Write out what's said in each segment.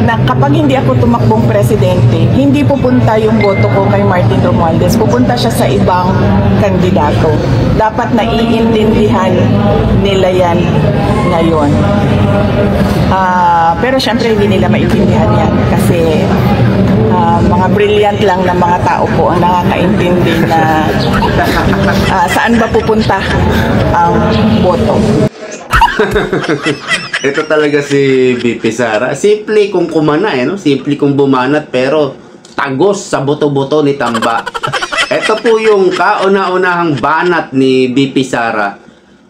na kapag hindi ako tumakbong presidente, hindi pupunta yung boto ko kay Martin Romualdez, pupunta siya sa ibang kandidato. Dapat naiintindihan nila yan ngayon. Pero syempre hindi nila maintindihan yan kasi mga brilliant lang na mga tao po ang nakakaintindi na saan ba pupunta ang boto. Ito talaga si BP Sara. Simple kung kumana no? Simple kung bumanat pero tagos sa buto-buto ni Tamba. Ito po yung kauna-unahang banat ni BP Sara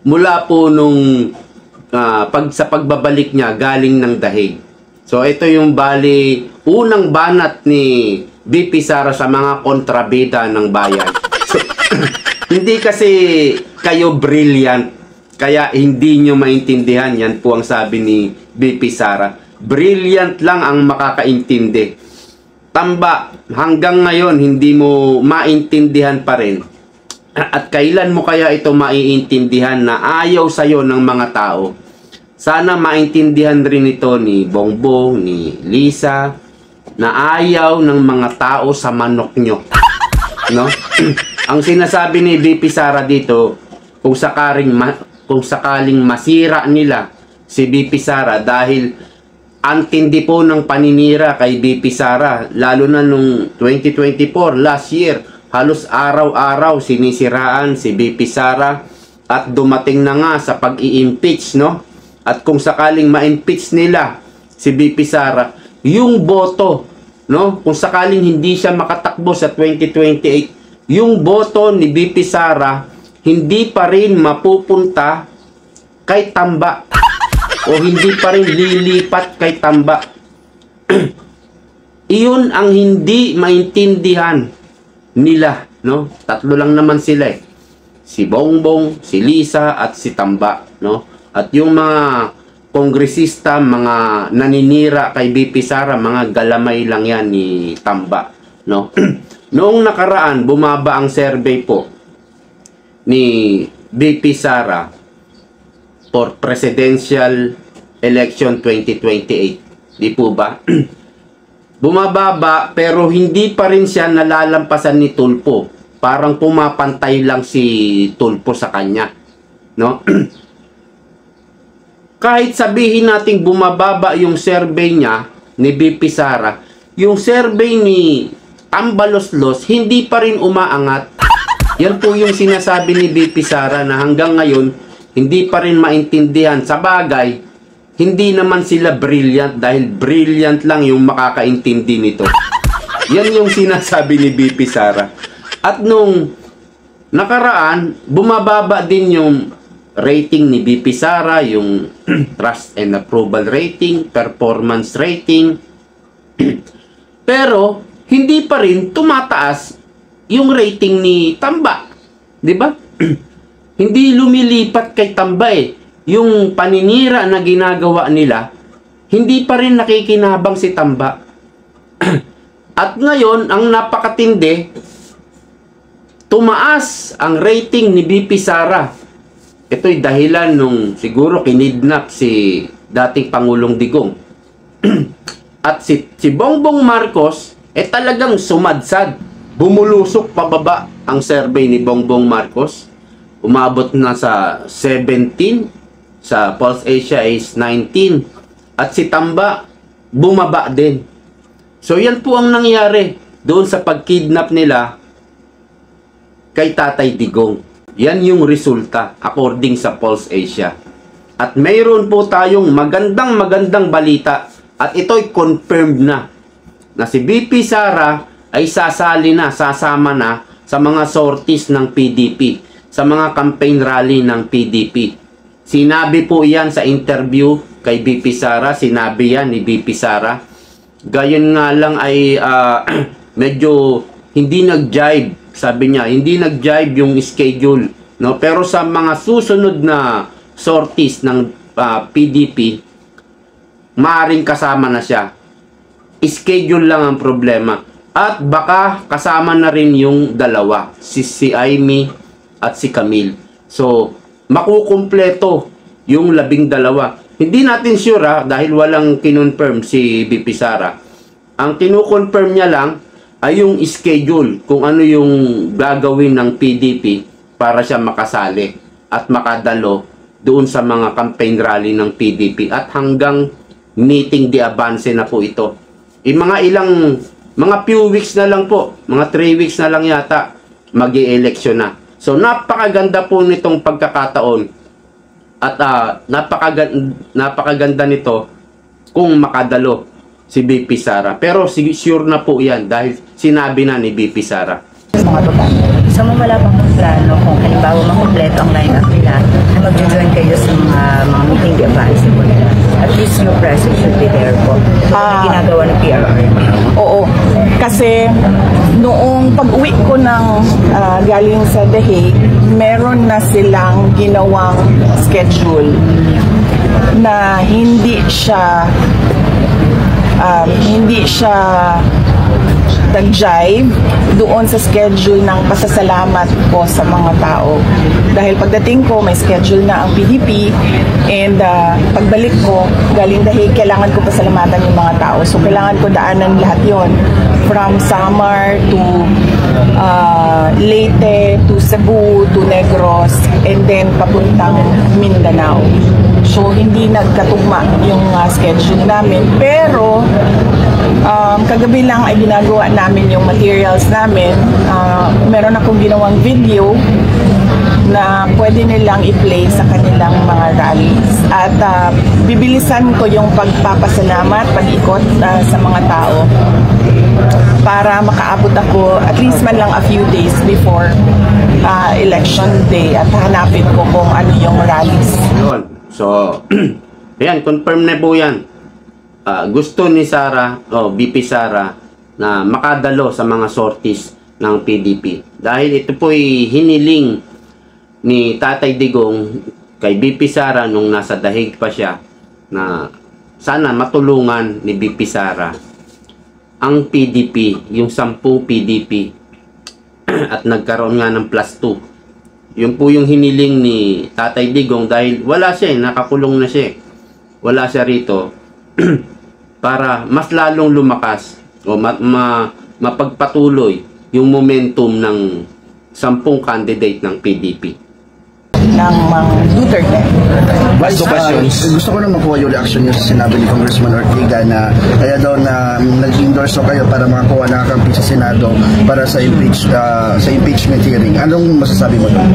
mula po nung sa pagbabalik niya galing ng Dahig. So ito yung bali unang banat ni BP Sara sa mga kontrabida ng bayan. So, hindi kasi kayo brilliant kaya hindi nyo maintindihan. Yan po ang sabi ni BP Sara. Brilliant lang ang makakaintindi. Tamba, hanggang ngayon hindi mo maintindihan pa rin. At kailan mo kaya ito maiintindihan na ayaw sa'yo ng mga tao? Sana maintindihan rin ito ni Bongbong, ni Lisa, na ayaw ng mga tao sa manok nyo. No? Ang sinasabi ni BP Sara dito, kung sakaling masira nila si BP Sara dahil ang tindi po ng paninira kay BP Sara, lalo na nung 2024, last year, halos araw-araw sinisiraan si BP Sara at dumating na nga sa pag-i-impeach, no? At kung sakaling ma-impeach nila si BP Sara, yung boto, no? Kung sakaling hindi siya makatakbo sa 2028, yung boto ni BP Sara hindi pa rin mapupunta kay Tamba o hindi pa rin lilipat kay Tamba. Iyon ang hindi maintindihan nila, no? Tatlo lang naman sila eh. Si Bongbong, si Lisa at si Tamba, no? At yung mga kongresista, mga naninira kay BP Sara, mga galamay lang yan ni Tamba, no? Noong nakaraan, bumaba ang survey po ni BP Sara for presidential election 2028. Di po ba? Bumababa pero hindi pa rin siya nalalampasan ni Tulfo. Parang pumapantay lang si Tulfo sa kanya, no? Kahit sabihin nating bumababa yung survey niya ni BP Sara, yung survey ni Tambaloslos hindi pa rin umaangat. Yan po yung sinasabi ni BP Sara na hanggang ngayon hindi pa rin maintindihan. Sa bagay, hindi naman sila brilliant dahil brilliant lang yung makakaintindi nito. Yan yung sinasabi ni BP Sara. At nung nakaraan, bumababa din yung rating ni BP Sara, yung trust and approval rating, performance rating. Pero hindi pa rin tumataas yung rating ni Tamba. 'Di ba? Hindi lumilipat kay Tamba eh. Yung paninira na ginagawa nila, hindi pa rin nakikinabang si Tamba. At ngayon, ang napakatindi, tumaas ang rating ni BP Sara. Ito'y dahilan nung siguro kinidnap si dating Pangulong Digong. At si Bongbong Marcos, talagang sumadsad. Bumulusok pababa ang survey ni Bongbong Marcos. Umabot na sa 17, sa Pulse Asia is 19. At si Tamba, bumaba din. So yan po ang nangyari doon sa pagkidnap nila kay Tatay Digong. Yan yung resulta according sa Pulse Asia. At mayroon po tayong magandang balita at ito'y confirmed na si BP Sara ay sasama na sa mga sorties ng PDP, sa mga campaign rally ng PDP. Sinabi po yan sa interview kay BP Sara, sinabi yan ni BP Sara. Gayon nga lang ay medyo hindi nag-jive, sabi niya, hindi nag-jive yung schedule, no? Pero sa mga susunod na sorties ng PDP, maaring kasama na siya. Schedule lang ang problema. At baka kasama na rin yung dalawa, si Amy at si Camille. So, makukumpleto yung 12. hindi natin sure dahil walang kinonfirm si BP Sara. Ang kinukonfirm niya lang ay yung schedule kung ano yung gagawin ng PDP para siya makasali at makadalo doon sa mga campaign rally ng PDP at hanggang meeting de avance na po ito. Mga few weeks na lang po, mga 3 weeks na lang yata mag-i-election na. So napakaganda po nitong pagkakataon at napakaganda nito kung makadalo si BP Sara. Pero sure na po yan dahil sinabi na ni BP Sara. So wala pang plano kung halimbawa makompleto ang line-up nila na mag-join kayo sa mga meeting di advance po nila. At least your presence should be there po. So ginagawa ng PRR. Oo. Kasi noong pag-uwi ko ng galing sa The Hague, meron na silang ginawang schedule na hindi siya nag-jive doon sa schedule ng pasasalamat ko sa mga tao. Dahil pagdating ko, may schedule na ang PDP and pagbalik ko, galing dahil kailangan ko pasalamatan yung mga tao. So, kailangan ko daanan lahat yon from Samar to Leyte to Cebu to Negros and then papuntang Mindanao. So, hindi nagkatugma yung schedule namin. Pero, kagabi lang ay ginagawa namin yung materials namin. Meron akong ginawang video na pwede nilang i-play sa kanilang mga rallies. At bibilisan ko yung pagpapasalamat, pag-ikot sa mga tao para makaabot ako at least man lang a few days before election day at hanapin ko kung ano yung rallies. So, ayan, confirm na po yan. Gusto ni Sara, BP Sara, na makadalo sa mga sorties ng PDP. Dahil ito po'y hiniling ni Tatay Digong kay BP Sara nung nasa The Hague pa siya na sana matulungan ni BP Sara ang PDP, yung 10 PDP at nagkaroon nga ng +2. Yun po yung hiniling ni Tatay Digong dahil wala siya, nakakulong na siya. Wala siya rito para mas lalong lumakas o mapagpatuloy yung momentum ng 10 candidate ng PDP. Ng mga Duterte. Gusto ko lang makuha yung reaction niyo sa sinabi ni Congressman Ortiga na kaya daw na nag-endorse kayo para makakuha na kakampi sa Senado para sa impeachment hearing. Anong masasabi mo doon?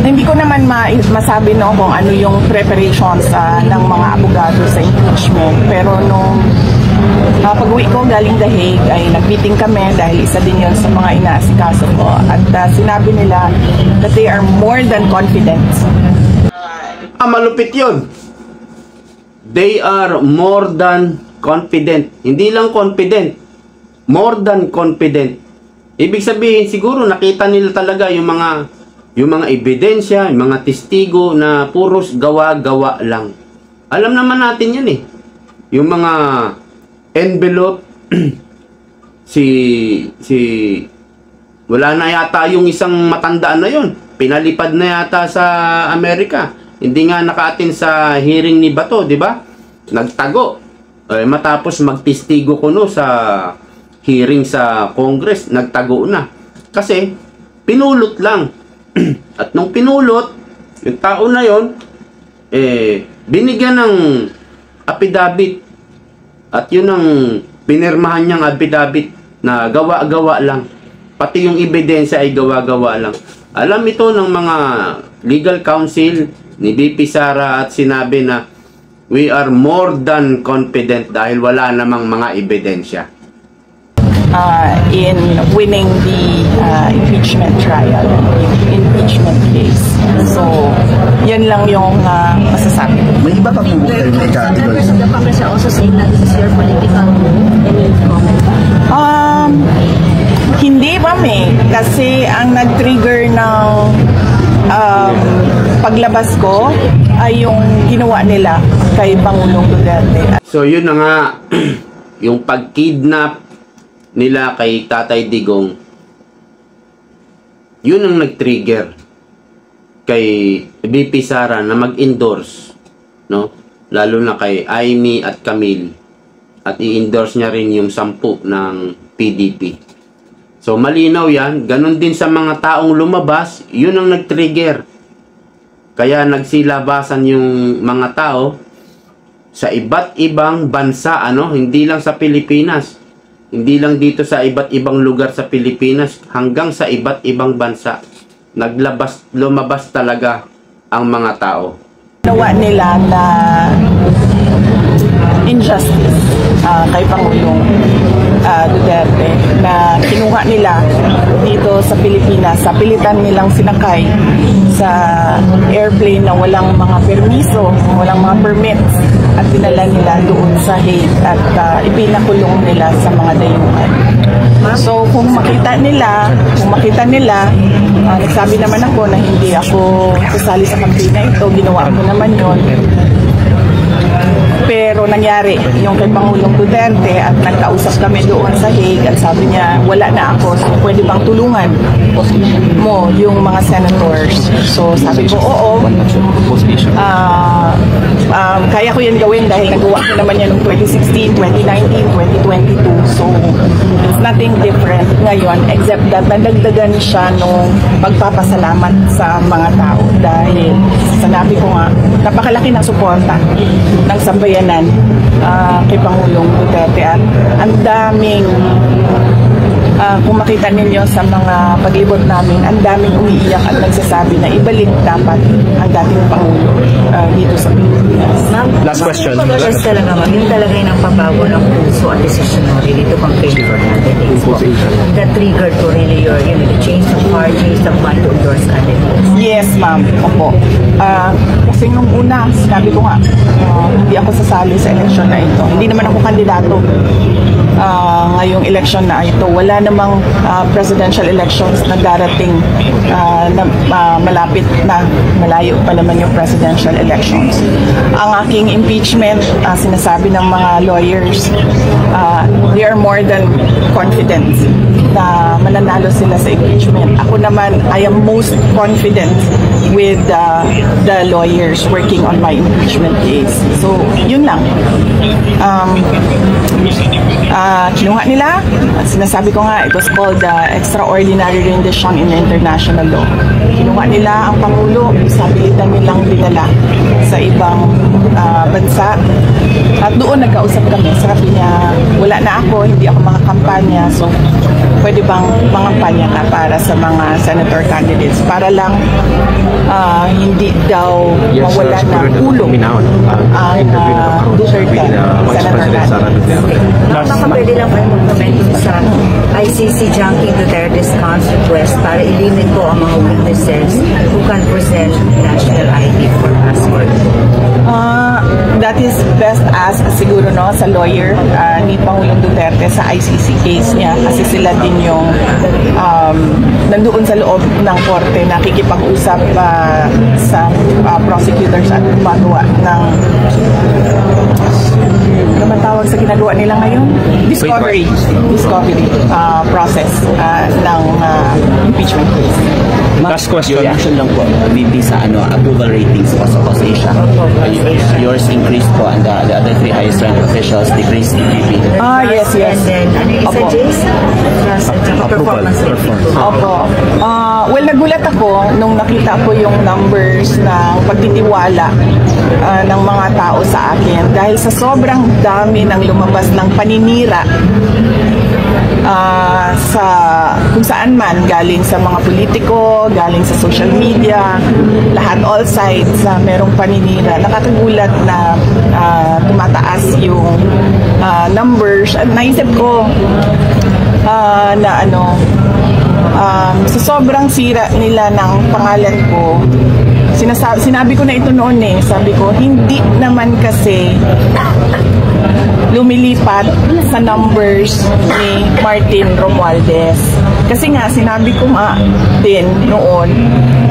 Hindi ko naman masabi kung ano yung preparations ng mga abogado sa impeachment. Pero nung pag-uwi ko galing The Hague ay nag-meeting kami dahil isa din yun sa mga inaasikaso ko. At sinabi nila that they are more than confident. Malupit yun. They are more than confident. Hindi lang confident. More than confident. Ibig sabihin, siguro nakita nila talaga yung mga ebidensya, yung mga testigo na puros gawa-gawa lang. Alam naman natin yan eh. Yung mga envelope, wala na yata yung isang matandaan na yun. Pinalipad na yata sa Amerika. Hindi nga nakaatin sa hearing ni Bato, di ba? Nagtago. Matapos magtestigo ko sa hearing sa Congress, nagtago na. Kasi, pinulot lang. At nung pinulot, yung tao na yon binigyan ng affidavit. At yun ang pinirmahan niyang affidavit na gawa-gawa lang. Pati yung ebidensya ay gawa-gawa lang. Alam ito ng mga legal counsel ni BP Sara at sinabi na we are more than confident dahil wala namang mga ebidensya. In winning the impeachment trial, impeachment case. So, yan lang yung masasabi ko. May iba pang kayo may members of the Congress are also saying that this is your political move. Any comment? Hindi ba kasi ang nag-trigger ng paglabas ko ay yung ginawa nila kay Pangulong Duterte. So yun na nga, yung pag-kidnap nila kay Tatay Digong, yun ang nag-trigger kay BP Sara na mag-endorse, no? lalo na kay Amy at Camille, at i-endorse niya rin yung 10 ng PDP. So malinaw yan, ganun din sa mga taong lumabas, yun ang nag-trigger. Kaya nagsilabasan yung mga tao sa iba't ibang bansa, hindi lang sa Pilipinas. Hindi lang dito sa iba't ibang lugar sa Pilipinas, hanggang sa iba't ibang bansa. Lumabas talaga ang mga tao. Nawa nila na injustice kay Pangulong Duterte na kinuha nila dito sa Pilipinas, sa pilitan nilang sinakay sa airplane na walang mga permiso, walang mga permits, at dinala nila doon sa Hague at ipinakulong nila sa mga dayuhan. So kung makita nila, nagsabi naman ako na hindi ako sasali sa kampanya ito, ginawa ko naman yon. Pero nangyari yung kay Pangulong Duterte at nagkausap kami doon sa Hague at sabi niya, wala na ako, so pwede bang tulungan mo yung mga senators? So sabi ko, oo, kaya ko yan gawin dahil nagawa ko naman yan noong 2016, 2019, 2022. So it's nothing different ngayon except that nadagdagan siya nung pagpapasalamat sa mga tao dahil sanabi ko nga, napakalaki ng suporta ng sambayanan kay Pangulong Duterte at ang daming kung makita ninyo sa mga paglibot namin, ang daming umiiyak at nagsasabi na ibalik dapat ang dating Pangulo dito sa Pilipinas. Last question. Just talaga, ma'am, yung talaga yung pagbabago ng puso at decision mo really to campaign for candidates po. That triggered to really your, change of heart, change of mind to endorse candidates. Yes, ma'am. Opo. Kasi nung una, sinabi ko nga, hindi ako sasali sa eleksyon na ito. Hindi naman ako kandidato ngayong election na ito. Wala namang presidential elections na darating na malapit na, malayo pa naman yung presidential elections. Ang aking impeachment, sinasabi ng mga lawyers, they are more than confident na mananalo sila sa impeachment. Ako naman, I am most confident with the lawyers working on my impeachment case. So, yun lang. Kinuha nila, sinasabi ko nga, it was called extraordinary rendition in international law. Kinuha nila ang Pangulo, sa pilitan nilang dinala sa ibang bansa. At doon nagkausap kami. Sabi niya, wala na ako, hindi ako makakampanya. So, pwede bang mangampanya ka para sa mga senator candidates? Para lang hindi daw mawala ng ulo ang Duterte, senator candidates. Baka pwede lang kayo mag-comment sa ICC Junkie Duterte's council request para i-limit po ang mga witnesses who can present national ID for passport. That is best asked siguro sa lawyer ni Pangulong Duterte sa ICC case niya kasi sila din yung nandoon sa loob ng korte nakikipag-usap sa prosecutors at gumagawa ng naman tawag sa ginagawa nila ngayon? Discovery process ng impeachment case. Last question. Your reaction lang po, VP, sa approval ratings po sa COSASIA. Yours increased po and the other 3 highest ranked officials decreased in VP. Yes. And then, isa Jace? Performance rating. Opo. Well, nagulat ako nung nakita ko yung numbers ng pagtitiwala ng mga tao sa akin dahil sa sobrang dami ng lumabas ng paninira sa kung saan man, galing sa mga politiko, galing sa social media, lahat, all sides, merong paninira. Nakakagulat na tumataas yung numbers. At naisip ko na sa sobrang sira nila ng pangalan ko, sinabi ko na ito noon sabi ko, hindi naman kasi lumilipat sa numbers ni Martin Romualdez. Kasi nga, sinabi ko nga din noon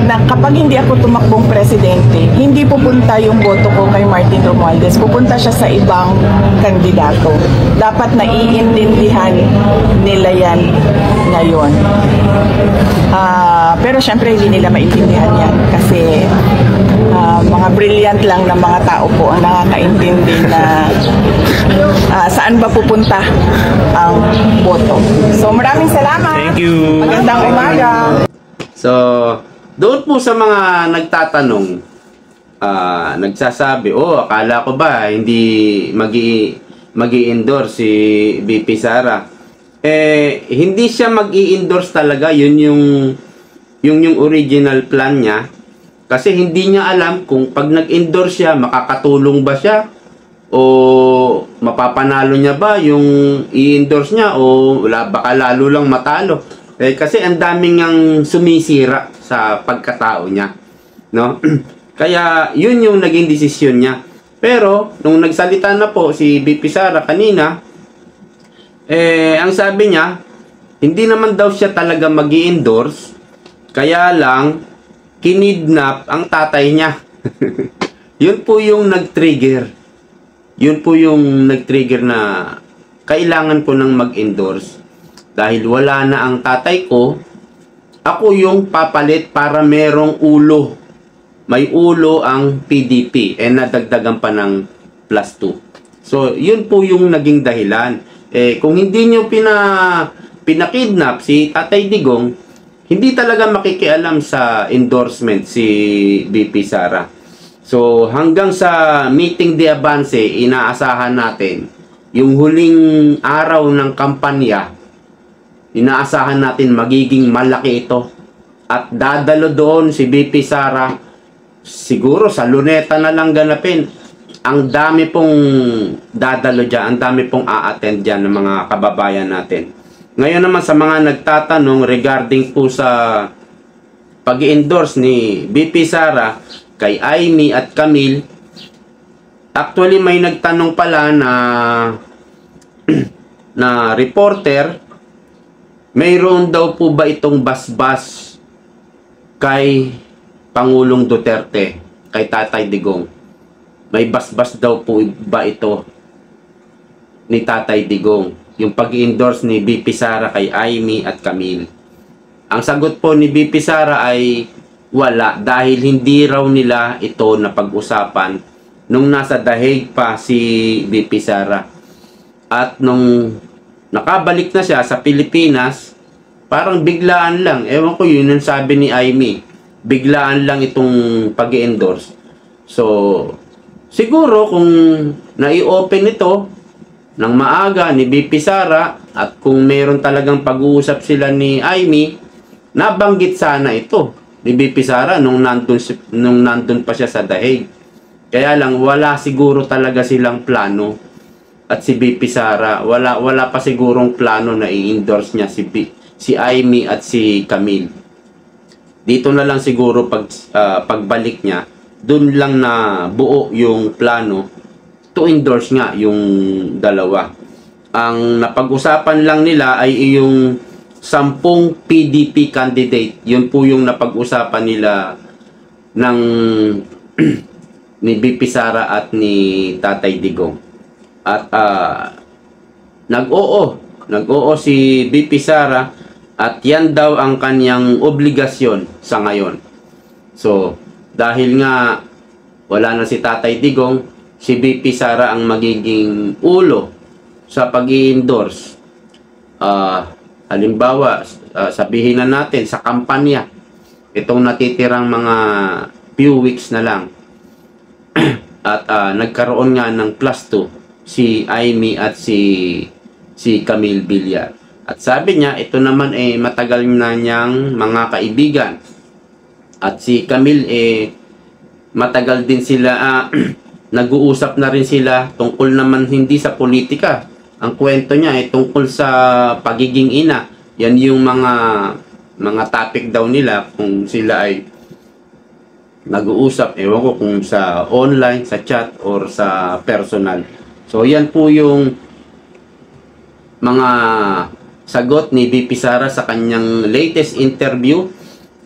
na kapag hindi ako tumakbong presidente, hindi pupunta yung boto ko kay Martin Romualdez. Pupunta siya sa ibang kandidato. Dapat naiintindihan nila yan ngayon. Pero syempre, hindi nila maintindihan yan kasi mga brilliant lang na mga tao po ang nakakaintindi na saan ba pupunta ang boto. So maraming salamat. Thank you. Magandang umaga. So, doon po sa mga nagtatanong, nagsasabi, akala ko ba hindi magi-endorse si BP Sara. Hindi siya magi-endorse talaga, yun yung original plan niya. Kasi hindi niya alam kung pag nag-endorse siya, makakatulong ba siya o mapapanalo niya ba yung i-endorse niya o baka lalo lang matalo. Kasi ang daming ang sumisira sa pagkatao niya, no? Kaya yun yung naging desisyon niya. Pero nung nagsalita na po si BP Sara kanina, ang sabi niya, hindi naman daw siya talaga magi-endorse, kaya lang kinidnap ang tatay niya. Yun po yung nag-trigger. Yun po yung nag-trigger na kailangan ko nang mag-endorse. Dahil wala na ang tatay ko, ako yung papalit para merong ulo. May ulo ang PDP. Nadagdagan pa ng +2. So, yun po yung naging dahilan. Kung hindi nyo pinakidnap si Tatay Digong, hindi talaga makikialam sa endorsement si BP Sara. So, hanggang sa meeting de avance, inaasahan natin yung huling araw ng kampanya, inaasahan natin magiging malaki ito. At dadalo doon si BP Sara, siguro sa Luneta na lang ganapin. Ang dami pong dadalo dyan, ang dami pong a-attend dyan ng mga kababayan natin. Ngayon naman sa mga nagtatanong regarding po sa pag-endorse ni BP Sara kay Amy at Camille, actually may nagtanong pala na reporter, mayroon daw po ba itong basbas kay Pangulong Duterte, kay Tatay Digong? May basbas daw po ba ito ni Tatay Digong, yung pag-endorse ni BP Sara kay Amy at Camille? Ang sagot po ni BP Sara ay wala, dahil hindi raw nila ito napag-usapan nung nasa The Hague pa si BP Sara. At nung nakabalik na siya sa Pilipinas, parang biglaan lang. Ewan ko, yun ang sabi ni Amy. Biglaan lang itong pag-endorse. So, siguro kung nai-open ito ng maaga ni BP Sara at kung meron talagang pag-uusap sila ni Amy, nabanggit sana ito ni BP Sara nung nandun pa siya sa The Hague. Kaya lang wala siguro talaga silang plano. At si BP Sara, wala pa sigurong plano na i-endorse niya si Amy at si Camille. Dito na lang siguro pagbalik niya, dun lang na buo yung plano to endorse nga yung dalawa. Ang napag-usapan lang nila ay yung 10 PDP candidate. Yun po yung napag-usapan nila ng ni BP Sara at ni Tatay Digong. At nag-oo si BP Sara at yan daw ang kanyang obligasyon sa ngayon. So, dahil nga wala na si Tatay Digong, si BP Sara ang magiging ulo sa pag-i-endorse. Halimbawa, sabihin na natin sa kampanya, itong natitirang mga few weeks na lang, at nagkaroon nga ng +2 si Amy at si Camille Villar. At sabi niya, ito naman matagal na niyang mga kaibigan. At si Camille matagal din sila nag-uusap na rin sila tungkol naman hindi sa politika. Ang kwento niya ay tungkol sa pagiging ina. Yan yung mga topic daw nila kung sila ay nag-uusap. Ewan ko kung sa online, sa chat, or sa personal. So yan po yung mga sagot ni BP Sara sa kanyang latest interview.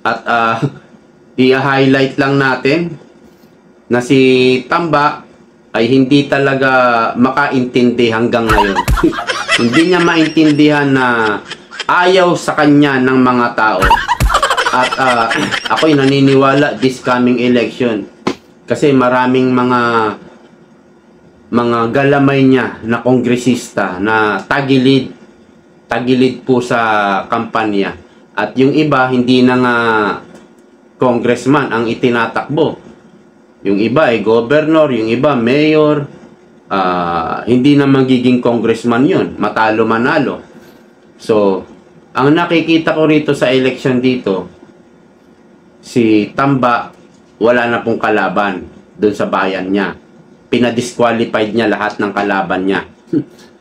At i-highlight lang natin na si Tamba ay hindi talaga makaintindi hanggang ngayon. Hindi niya maintindihan na ayaw sa kanya ng mga tao. At ako'y naniniwala this coming election, Kasi maraming mga galamay niya na kongresista na tagilid po sa kampanya. At yung iba, hindi na nga congressman ang itinatakbo. Yung iba ay governor, yung iba mayor. Hindi na magiging congressman yun. Matalo manalo. So, ang nakikita ko rito sa election dito, si Tamba, wala na pong kalaban doon sa bayan niya. Pinadisqualified niya lahat ng kalaban niya.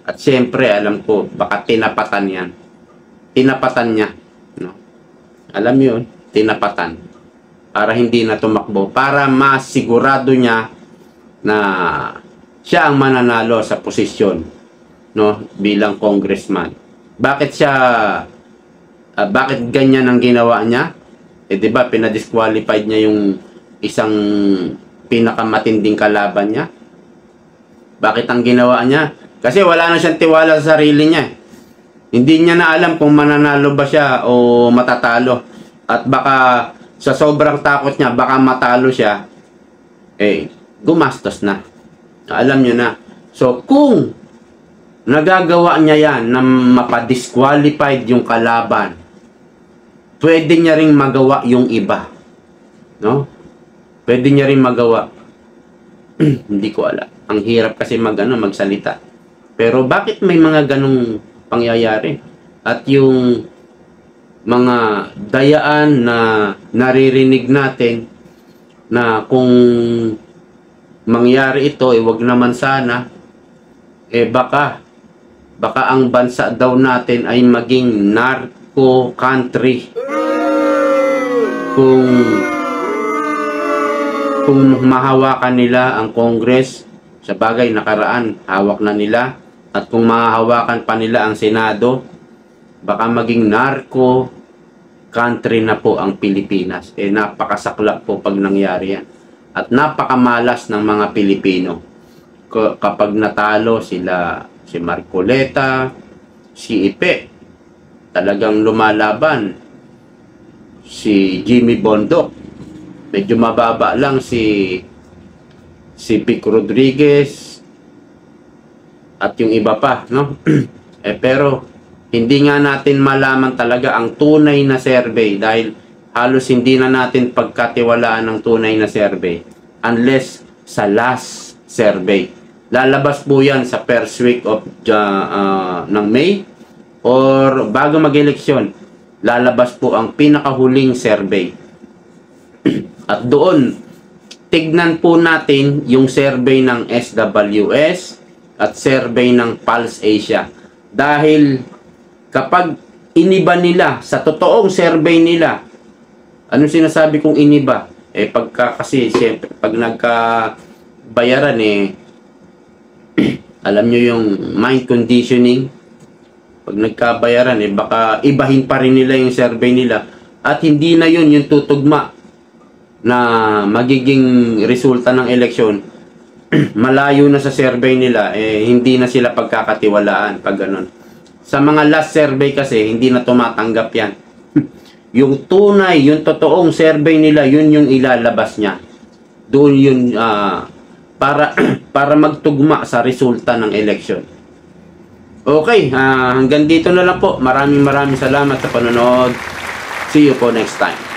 At syempre, alam ko, baka tinapatan yan. Tinapatan niya. No? Alam yun, tinapatan. Para hindi na tumakbo. Para masigurado niya na siya ang mananalo sa posisyon, no, bilang congressman. Bakit siya, bakit ganyan ang ginawa niya? Eh, di ba, pinadisqualified niya yung isang pinakamatinding kalaban niya? Bakit ang ginawa niya? Kasi wala na siyang tiwala sa sarili niya. Hindi niya na alam kung mananalo ba siya o matatalo. At baka sa sobrang takot niya, baka matalo siya, eh, gumastos na. Alam niyo na. So, kung nagagawa niya yan na mapadisqualified yung kalaban, pwede niya ring magawa yung iba. No? Pwede niya ring magawa. Hindi ko alam. Ang hirap kasi magsalita. Pero bakit may mga ganong pangyayari? At yung mga dayaan na naririnig natin na kung mangyari ito, wag naman sana, baka ang bansa daw natin ay maging narco country. Kung mahawakan nila ang Congress, sa bagay nakaraan, hawak na nila, at kung mahahawakan pa nila ang Senado, baka maging narco country na po ang Pilipinas. Napakasaklap po pag nangyari yan. At napakamalas ng mga Pilipino. Kapag natalo sila, si Marcoleta, si Ipe, talagang lumalaban. Si Jimmy Bondoc, medyo mababa lang si Vic Rodriguez, at yung iba pa, no? Pero hindi nga natin malaman talaga ang tunay na survey dahil halos hindi na natin pagkatiwalaan ng tunay na survey unless sa last survey. Lalabas po yan sa first week of ng May or bago mag-eleksyon, lalabas po ang pinakahuling survey. At doon, tignan po natin yung survey ng SWS at survey ng Pulse Asia. Dahil kapag iniba nila sa totoong survey nila, anong sinasabi kong iniba? Kasi siyempre, pag nagkabayaran alam nyo yung mind conditioning, pag nagkabayaran baka ibahin pa rin nila yung survey nila at hindi na yun yung tutugma na magiging resulta ng eleksyon. Malayo na sa survey nila, hindi na sila pagkakatiwalaan pag ganun. Sa mga last survey kasi, hindi na tumatanggap yan. Yung tunay, yung totoong survey nila, yun yung ilalabas niya. Doon yun, para magtugma sa resulta ng eleksyon. Okay, hanggang dito na lang po. Maraming salamat sa panonood. See you po next time.